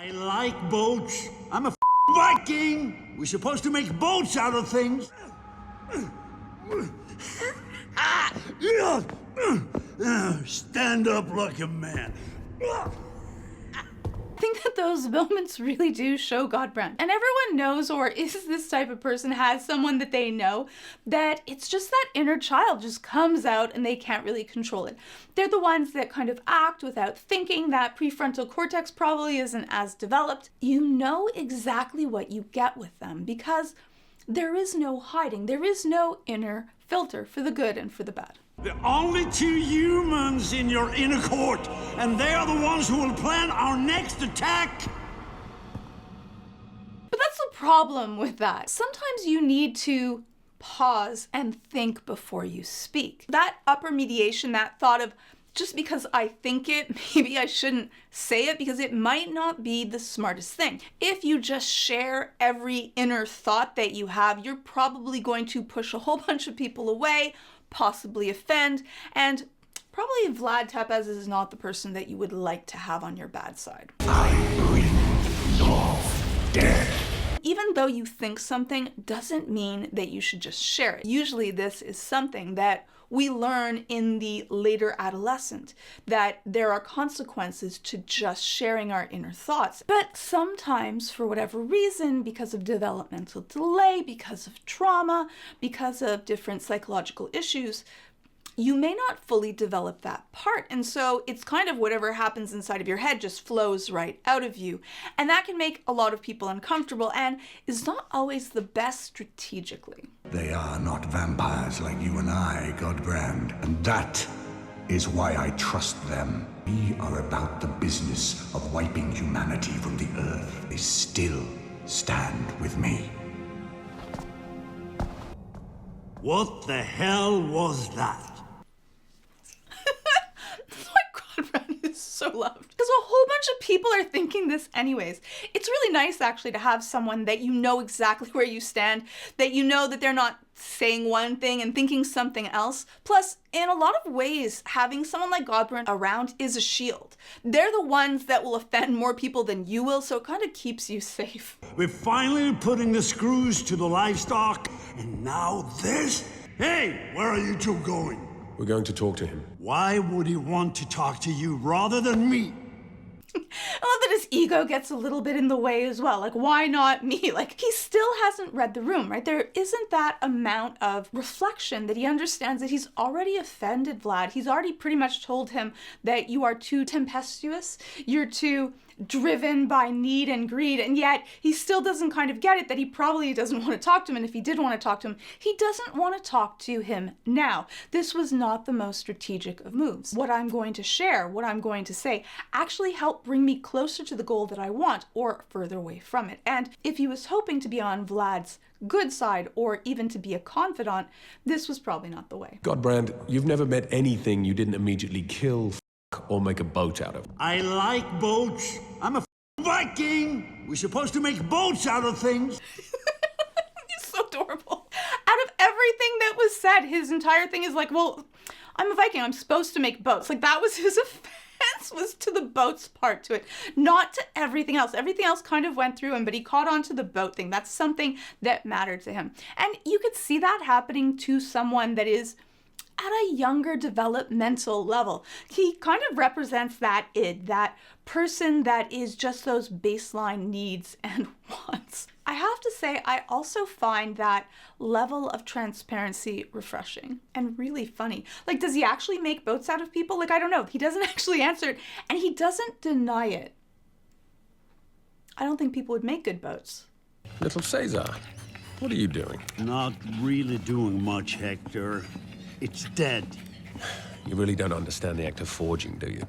I like boats. I'm a Viking. We're supposed to make boats out of things. Stand up like a man. I think that those moments really do show Godbrand. And everyone knows, or is this type of person, has someone that they know, that it's just that inner child just comes out and they can't really control it. They're the ones that kind of act without thinking. That prefrontal cortex probably isn't as developed. You know exactly what you get with them because there is no hiding. There is no inner filter for the good and for the bad. There are only two humans in your inner court, and they are the ones who will plan our next attack. But that's the problem with that. Sometimes you need to pause and think before you speak. That upper mediation, that thought of just because I think it, maybe I shouldn't say it because it might not be the smartest thing. If you just share every inner thought that you have, you're probably going to push a whole bunch of people away, possibly offend, and probably Vlad Tepes is not the person that you would like to have on your bad side. I bring north death. Even though you think something doesn't mean that you should just share it. Usually this is something that we learn in the later adolescent, that there are consequences to just sharing our inner thoughts. But sometimes, for whatever reason, because of developmental delay, because of trauma, because of different psychological issues, you may not fully develop that part. And so it's kind of whatever happens inside of your head just flows right out of you. And that can make a lot of people uncomfortable and is not always the best strategically. They are not vampires like you and I, Godbrand. And that is why I trust them. We are about the business of wiping humanity from the earth. They still stand with me. What the hell was that? So loved. Because a whole bunch of people are thinking this anyways. It's really nice actually to have someone that you know exactly where you stand, that you know that they're not saying one thing and thinking something else. Plus, in a lot of ways, having someone like Godbrand around is a shield. They're the ones that will offend more people than you will, so it kind of keeps you safe. We're finally putting the screws to the livestock, and now this? Hey, where are you two going? We're going to talk to him. Why would he want to talk to you rather than me? I love that his ego gets a little bit in the way as well. Like, why not me? Like, he still hasn't read the room, right? There isn't that amount of reflection that he understands that he's already offended Vlad. He's already pretty much told him that you are too tempestuous, you're too driven by need and greed, and yet he still doesn't kind of get it that he probably doesn't want to talk to him, and if he did want to talk to him, he doesn't want to talk to him now. This was not the most strategic of moves. What I'm going to share, what I'm going to say, actually help bring me closer to the goal that I want, or further away from it. And if he was hoping to be on Vlad's good side, or even to be a confidant, this was probably not the way. Godbrand, you've never met anything you didn't immediately kill, or make a boat out of. I like boats. I'm a Viking. We're supposed to make boats out of things. He's so adorable. Out of everything that was said, his entire thing is like, well, I'm a Viking. I'm supposed to make boats. Like, that was his offense, was to the boats part to it, not to everything else. Everything else kind of went through him, but he caught on to the boat thing. That's something that mattered to him. And you could see that happening to someone that is at a younger developmental level. He kind of represents that id, that person that is just those baseline needs and wants. I have to say, I also find that level of transparency refreshing and really funny. Like, does he actually make boats out of people? Like, I don't know. He doesn't actually answer it, and he doesn't deny it. I don't think people would make good boats. Little Caesar, what are you doing? Not really doing much, Hector. It's dead. You really don't understand the act of forging, do you?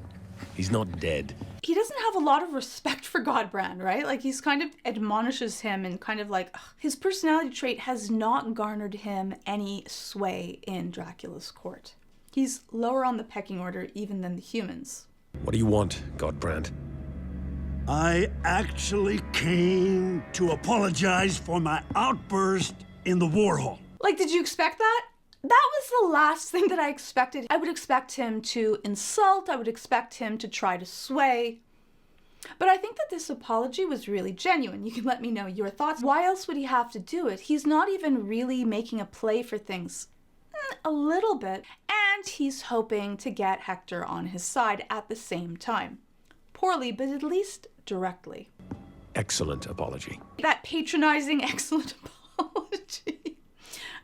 He's not dead. He doesn't have a lot of respect for Godbrand, right? Like, he's kind of admonishes him and kind of like, ugh. His personality trait has not garnered him any sway in Dracula's court. He's lower on the pecking order even than the humans. What do you want, Godbrand? I actually came to apologize for my outburst in the war hall. Like, did you expect that? That was the last thing that I expected. I would expect him to insult. I would expect him to try to sway. But I think that this apology was really genuine. You can let me know your thoughts. Why else would he have to do it? He's not even really making a play for things. A little bit. And he's hoping to get Hector on his side at the same time. Poorly, but at least directly. Excellent apology. That patronizing, excellent apology.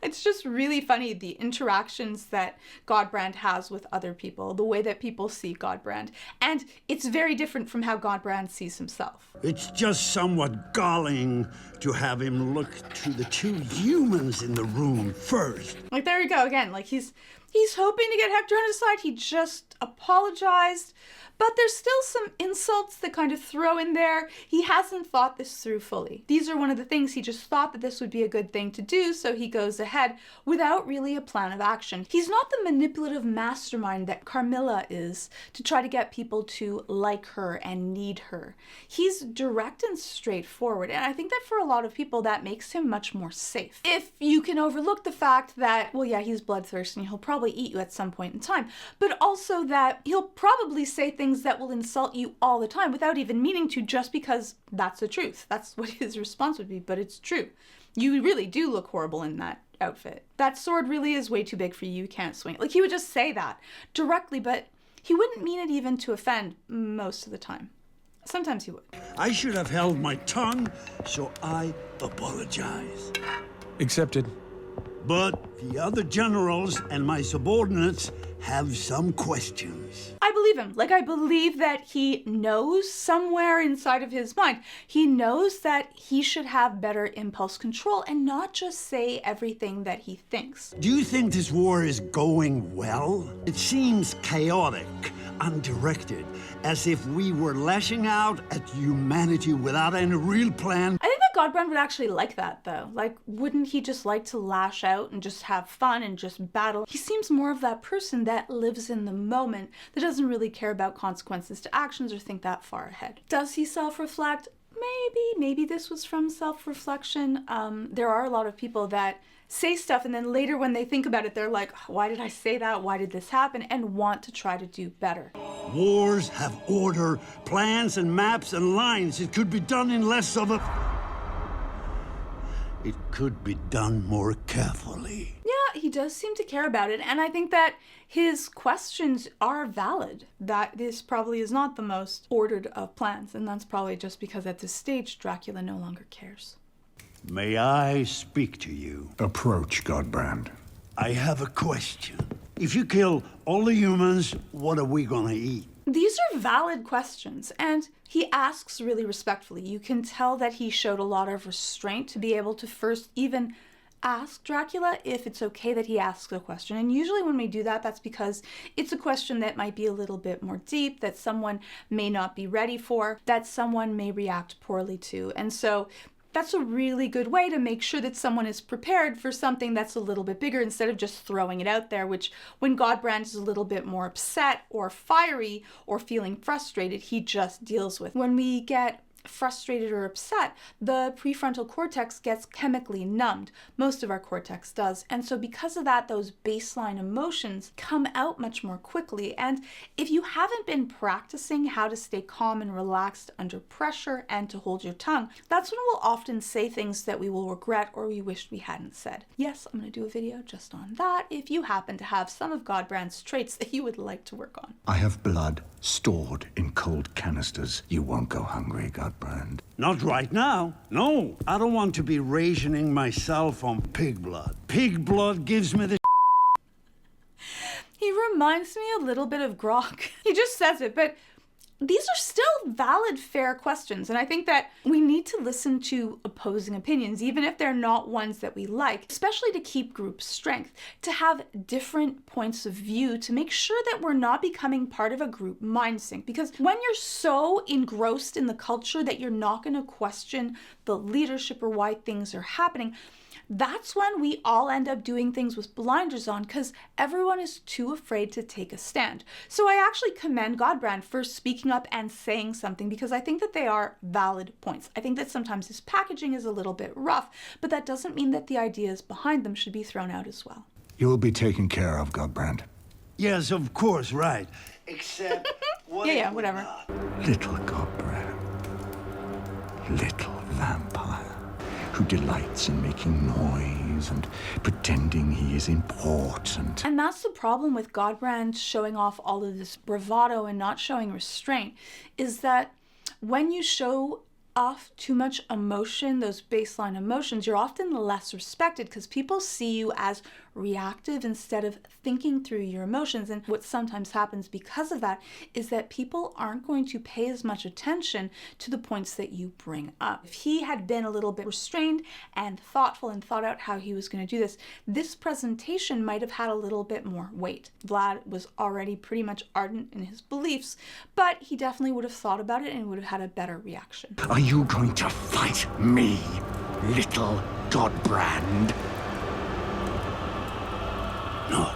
It's just really funny, the interactions that Godbrand has with other people, the way that people see Godbrand. And it's very different from how Godbrand sees himself. It's just somewhat galling to have him look to the two humans in the room first. Like, there you go again. Like, he's hoping to get Hector on his side. He just apologized. But there's still some insults that kind of throw in there. He hasn't thought this through fully. These are one of the things he just thought that this would be a good thing to do, so he goes ahead without really a plan of action. He's not the manipulative mastermind that Carmilla is to try to get people to like her and need her. He's direct and straightforward, and I think that for a lot of people that makes him much more safe. If you can overlook the fact that, well, yeah, he's bloodthirsty and he'll probably eat you at some point in time, but also that he'll probably say things that will insult you all the time without even meaning to, just because that's the truth. That's what his response would be, but it's true. You really do look horrible in that outfit. That sword really is way too big for you. You can't swing it. Like, he would just say that directly, but he wouldn't mean it even to offend most of the time. Sometimes he would. I should have held my tongue, so I apologize. Accepted. But the other generals and my subordinates have some questions. I believe him. Like, I believe that he knows somewhere inside of his mind. He knows that he should have better impulse control and not just say everything that he thinks. Do you think this war is going well? It seems chaotic, undirected, as if we were lashing out at humanity without any real plan. I think that Godbrand would actually like that, though. Like, wouldn't he just like to lash out and just have fun and just battle? He seems more of that person that lives in the moment, that doesn't really care about consequences to actions or think that far ahead. Does he self-reflect? Maybe this was from self-reflection. There are a lot of people that say stuff and then later when they think about it, they're like, why did I say that? Why did this happen? And want to try to do better. Wars have order, plans and maps and lines. It could be done in less of a... It could be done more carefully. Yeah, he does seem to care about it, and I think that his questions are valid. That this probably is not the most ordered of plans, and that's probably just because at this stage, Dracula no longer cares. May I speak to you? Approach, Godbrand. I have a question. If you kill all the humans, what are we gonna eat? These are valid questions, and he asks really respectfully. You can tell that he showed a lot of restraint to be able to first even ask Dracula if it's okay that he asks a question. And usually when we do that, that's because it's a question that might be a little bit more deep, that someone may not be ready for, that someone may react poorly to. And so that's a really good way to make sure that someone is prepared for something that's a little bit bigger instead of just throwing it out there, which when Godbrand is a little bit more upset or fiery or feeling frustrated, he just deals with. When we get frustrated or upset, the prefrontal cortex gets chemically numbed. Most of our cortex does. And so because of that, those baseline emotions come out much more quickly. And if you haven't been practicing how to stay calm and relaxed under pressure and to hold your tongue, that's when we'll often say things that we will regret or we wish we hadn't said. Yes, I'm going to do a video just on that if you happen to have some of Godbrand's traits that you would like to work on. I have blood stored in cold canisters. You won't go hungry, Godbrand. Not right now. No, I don't want to be rationing myself on pig blood. Pig blood gives me the... He reminds me a little bit of Grok. He just says it, but these are still valid, fair questions. And I think that we need to listen to opposing opinions, even if they're not ones that we like, especially to keep group strength, to have different points of view, to make sure that we're not becoming part of a group mind sync. Because when you're so engrossed in the culture that you're not going to question the leadership or why things are happening, that's when we all end up doing things with blinders on because everyone is too afraid to take a stand. So I actually commend Godbrand for speaking up and saying something because I think that they are valid points. I think that sometimes his packaging is a little bit rough, but that doesn't mean that the ideas behind them should be thrown out as well. You will be taken care of, Godbrand. Yes, of course, right. Except... Yeah, whatever. Little Godbrand. little vampire who delights in making noise and pretending he is important. And that's the problem with Godbrand showing off all of this bravado and not showing restraint, is that when you show off too much emotion, those baseline emotions, you're often less respected because people see you as reactive instead of thinking through your emotions. And what sometimes happens because of that is that people aren't going to pay as much attention to the points that you bring up. If he had been a little bit restrained and thoughtful and thought out how he was going to do this, this presentation might have had a little bit more weight. Vlad was already pretty much ardent in his beliefs, but he definitely would have thought about it and would have had a better reaction. Are you going to fight me, little Godbrand? No.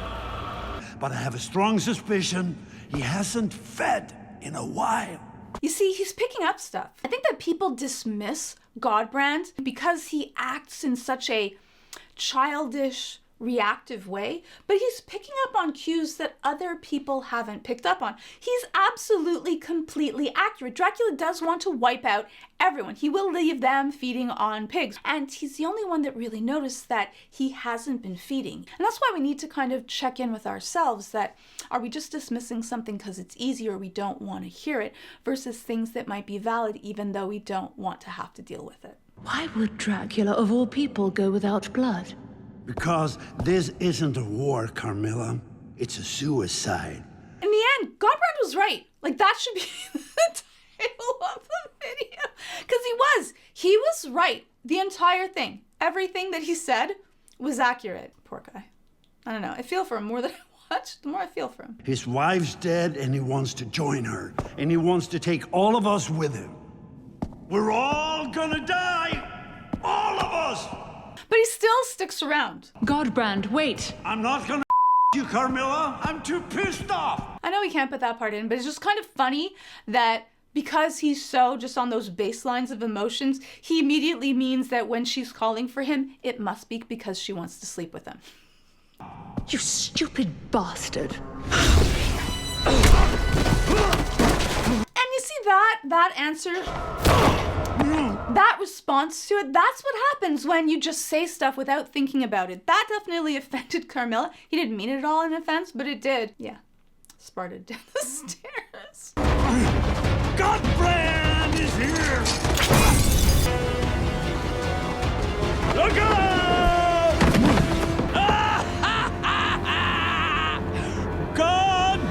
But I have a strong suspicion he hasn't fed in a while. You see, he's picking up stuff. I think that people dismiss Godbrand because he acts in such a childish, reactive way, but he's picking up on cues that other people haven't picked up on. He's absolutely, completely accurate. Dracula does want to wipe out everyone. He will leave them feeding on pigs. And he's the only one that really noticed that he hasn't been feeding. And that's why we need to kind of check in with ourselves that are we just dismissing something because it's easy or we don't want to hear it versus things that might be valid even though we don't want to have to deal with it. Why would Dracula, of all people, go without blood? Because this isn't a war, Carmilla. It's a suicide. In the end, Godbrand was right. Like, that should be the title of the video. Because he was right. The entire thing. Everything that he said was accurate. Poor guy. I don't know. I feel for him more than I watch, the more I feel for him. His wife's dead and he wants to join her. And he wants to take all of us with him. We're all gonna die! All of us! But he still sticks around. Godbrand, wait! I'm not gonna you, Carmilla. I'm too pissed off. I know we can't put that part in, but it's just kind of funny that because he's so just on those baselines of emotions, he immediately means that when she's calling for him, it must be because she wants to sleep with him. You stupid bastard. And you see that answer? That response to it, that's what happens when you just say stuff without thinking about it. That definitely offended Carmilla. He didn't mean it at all in offense, but it did. Yeah. Sparted down the stairs. Godbrand is here! Look out! Godbrand!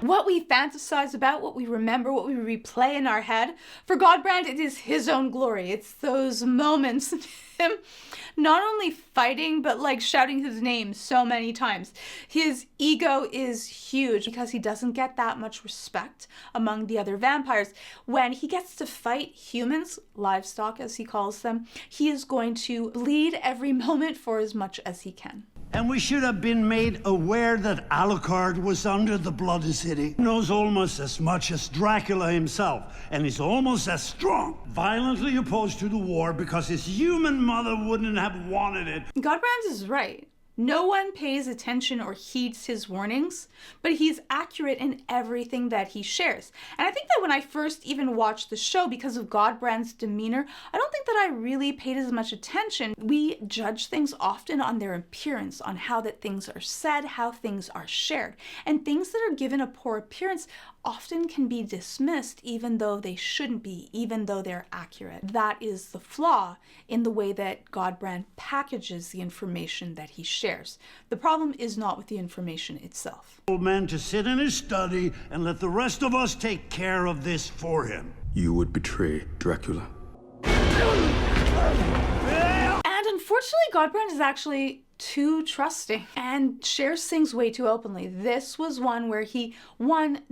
What we fantasize about, what we remember, what we replay in our head, for Godbrand, it is his own glory. It's those moments of him not only fighting, but like shouting his name so many times. His ego is huge because he doesn't get that much respect among the other vampires. When he gets to fight humans, livestock as he calls them, he is going to bleed every moment for as much as he can. And we should have been made aware that Alucard was under the Bloody City. He knows almost as much as Dracula himself, and is almost as strong. Violently opposed to the war because his human mother wouldn't have wanted it. Godbrand is right. No one pays attention or heeds his warnings, but he's accurate in everything that he shares. And I think that when I first even watched the show, because of Godbrand's demeanor, I don't think that I really paid as much attention. We judge things often on their appearance, on how that things are said, how things are shared. And things that are given a poor appearance often can be dismissed even though they shouldn't be, even though they're accurate. That is the flaw in the way that Godbrand packages the information that he shares. The problem is not with the information itself. Old man to sit in his study and let the rest of us take care of this for him. You would betray Dracula. And unfortunately, Godbrand is actually too trusting and shares things way too openly. This was one where he,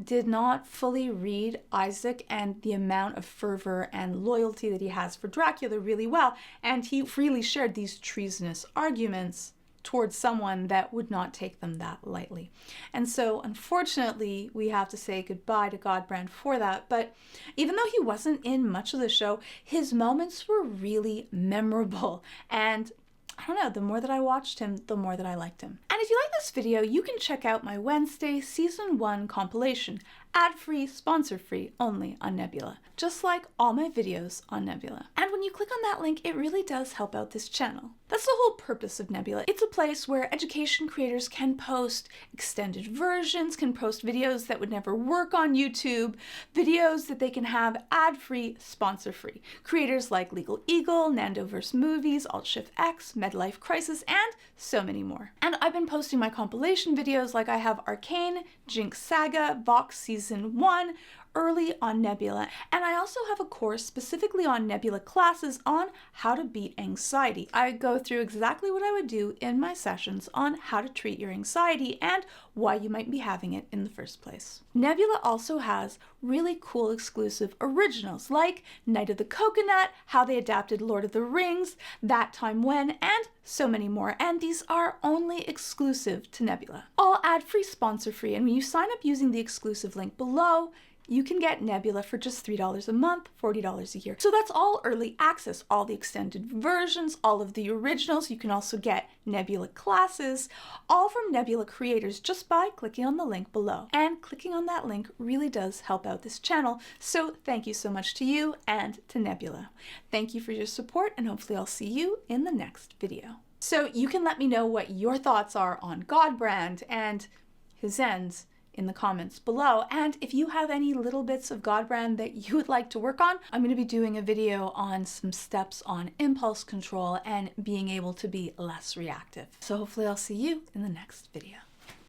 did not fully read Isaac and the amount of fervor and loyalty that he has for Dracula really well, and he freely shared these treasonous arguments towards someone that would not take them that lightly. And so, unfortunately, we have to say goodbye to Godbrand for that. But even though he wasn't in much of the show, his moments were really memorable. And I don't know, the more that I watched him, the more that I liked him. And if you like this video, you can check out my Wednesday Season 1 compilation. ad-free, sponsor-free, only on Nebula, just like all my videos on Nebula. And when you click on that link, it really does help out this channel. That's the whole purpose of Nebula. It's a place where education creators can post extended versions, can post videos that would never work on YouTube, videos that they can have ad-free, sponsor-free. Creators like Legal Eagle, Nando vs. Movies, Alt-Shift X, Medlife Crisis, and so many more. And I've been posting my compilation videos like I have Arcane, Jinx Saga, Vox Season 1, early on Nebula, and I also have a course specifically on Nebula classes on how to beat anxiety. I go through exactly what I would do in my sessions on how to treat your anxiety and why you might be having it in the first place. Nebula also has really cool exclusive originals like Night of the Coconut, how they adapted Lord of the Rings, That Time When, and so many more, and these are only exclusive to Nebula. All ad-free, sponsor-free, and when you sign up using the exclusive link below, you can get Nebula for just $3 a month, $40 a year. So that's all early access, all the extended versions, all of the originals. You can also get Nebula classes, all from Nebula creators just by clicking on the link below. And clicking on that link really does help out this channel. So thank you so much to you and to Nebula. Thank you for your support, and hopefully I'll see you in the next video. So you can let me know what your thoughts are on Godbrand and his ends in the comments below. And if you have any little bits of Godbrand that you would like to work on, I'm going to be doing a video on some steps on impulse control and being able to be less reactive. So hopefully I'll see you in the next video.